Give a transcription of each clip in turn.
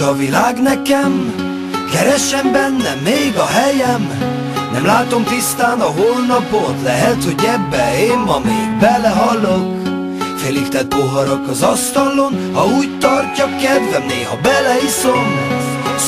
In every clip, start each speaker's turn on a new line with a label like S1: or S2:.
S1: a világ nekem, keresem benne még a helyem. Nem látom tisztán a holnapot, lehet, hogy ebbe én ma még belehalok. Félig tett poharak az asztalon, ha úgy tartja kedvem, néha beleiszom.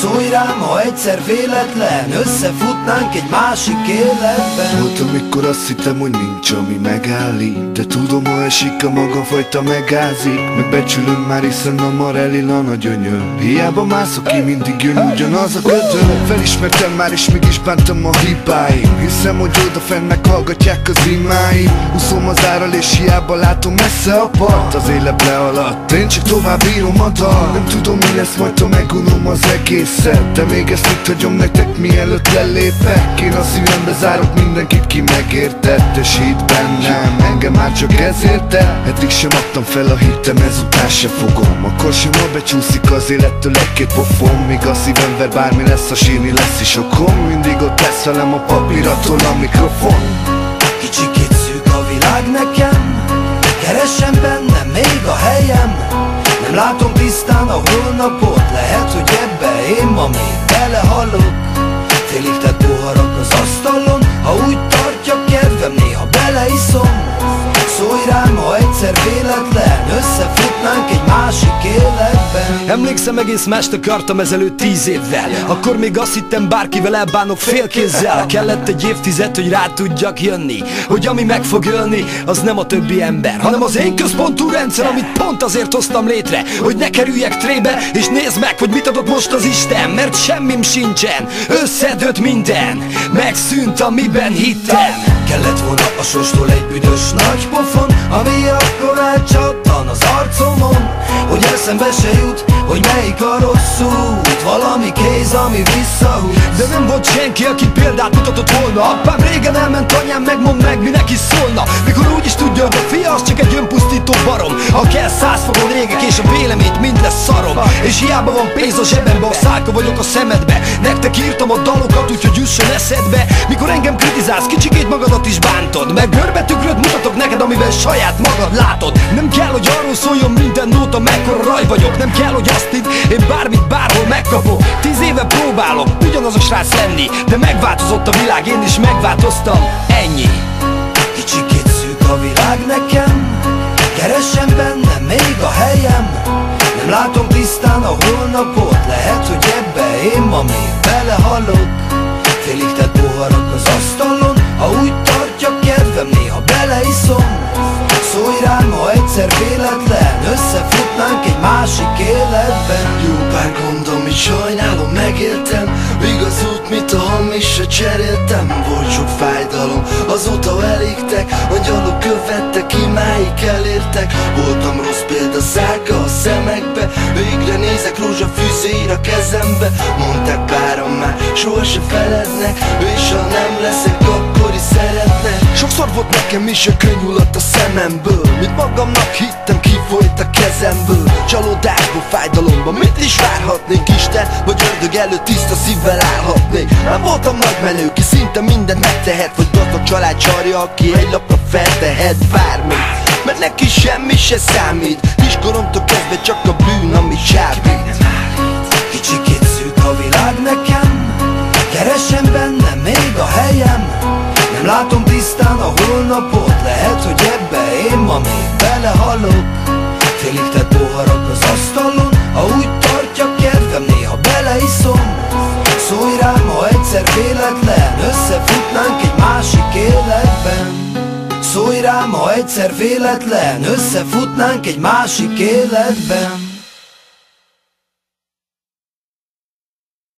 S1: Szólj rám, ha egyszer véletlen összefutnánk egy másik életben.
S2: Volt, amikor azt hittem, hogy nincs, ami megállít, de tudom, ha esik a maga fajta megázik. Megbecsülöm már, hiszen a mar elillan a gyönyör. Hiába mászok ki, mindig jön ugyanaz a ködör. Felismertem már, és mégis bántam a hibáim. Hiszem, hogy odafenn meghallgatják az imáim. Úszom az árral, és hiába látom messze a part. Az élet lealadt, én csak tovább írom a dal. Nem tudom, mi lesz majd, ha megunom az egészet, de még ezt itt hagyom nektek, mielőtt lelépek. Én a szívembe zárok mindenkit, ki megértettesít bennem. Engem már csak ez érte. Eddig sem adtam fel a hitem, ezután se fogom. Akkor sem, ha becsúszik az élettől egy-két pofon. Míg a szívemben bármi lesz, a sírni lesz is okom. Mindig ott lesz velem a papíraton a mikrofon.
S1: Kicsikét szűk a világ nekem, keresem benne még a helyem. Nem látom tisztán a holnapot, lehet, hogy ebbe én ma még belehalok. Félig tett poharak az asztalon, ha úgy tartja kedvem, néha beleiszom. Szólj rám, ha egyszer véletlen összefutnánk egy másik életben.
S3: Emlékszem, egész mást akartam ezelőtt 10 évvel. Akkor még azt hittem, bárkivel elbánok félkézzel. Kellett egy évtized, hogy rá tudjak jönni, hogy ami meg fog ölni, az nem a többi ember, hanem az én központú rendszer, amit pont azért hoztam létre, hogy ne kerüljek trébe, és nézd meg, hogy mit adott most az Isten. Mert semmim sincsen, összedőlt minden, megszűnt, amiben hittem.
S1: Kellett volna a sorstól egy büdös nagy pofon, ami akkor elcsattan az arcomon, hogy eszembe se jut, hogy melyik a rossz út. Valami kéz, ami visszahúz.
S3: De nem volt senki, aki példát mutatott volna. Apám régen elment, anyám megmond meg, mi neki szólna. Mikor úgy is tudja, hogy a fia az csak egy önpusztító barom. Ha kell 100 fokon égek, és a véleményt mind lesz szarom. És hiába van pénz a zsebembe, a szálka vagyok a szemedbe. Nektek írtam a dalokat, úgyhogy jusson eszedbe. Mikor engem kritizálsz, kicsikét magadat is bántod, meg görbetükröt mutatok neked, amiben saját magad látod. Nem kell, hogy arról szóljon minden nóta, mekkora raj vagyok. Nem kell, hogy azt hidd, én bármit bárhol megkapok. 10 éve próbálok ugyanaz a srác lenni, de megváltozott a világ, én is megváltoztam, ennyi.
S1: Kicsikét szűk a világ nekem, keresem benne még a helyem. Nem látom tisztán a holnapot, lehet, hogy ebbe én ma még belehalok. Félig tett poharak az asztalon, ha úgy tartja kedvem, néha beleiszom. Szólj rám, ha egyszer véletlen összefutnánk egy másik életben.
S2: Jó pár gond, amit sajnálom, megéltem. Igaz út, mit a hamisra cseréltem. Volt sok fájdalom, azóta elégtek. Angyalok követtek, imáig elértek. Voltam rossz példa, szálka a szemekbe. Végre nézek, rózsafűzér a kezembe. Mondták páran már, soha se felednek. És ha nem leszek, akkor is szeretnek. Sokszor volt nekem is a könnyulat a szememből. Mit magamnak hittem, kifolyt a kezemből. Csalódásból, fájdalomban mit is várhatnék? Isten vagy ördög előtt tiszta szívvel állhatnék. Nem voltam nagy menő, ki szinte mindent megtehet. Vagy gazdag család csarja, aki egy lapra feltehet bármit, mert neki semmi se számít. Kiskoromtól kezdve csak a bűn, ami csábít.
S1: Kicsikét szűk a világ nekem, keresem benne még a helyem. Nem látom tisztán a holnapot, lehet, hogy ebbe én ma még belehalok. Félig tett poharak az asztalon, ha úgy tartja kedvem, néha beleiszom. Szólj rám, ha egyszer véletlen összefutnánk egy másik életben. Szólj rám, ha egyszer véletlen összefutnánk egy másik életben.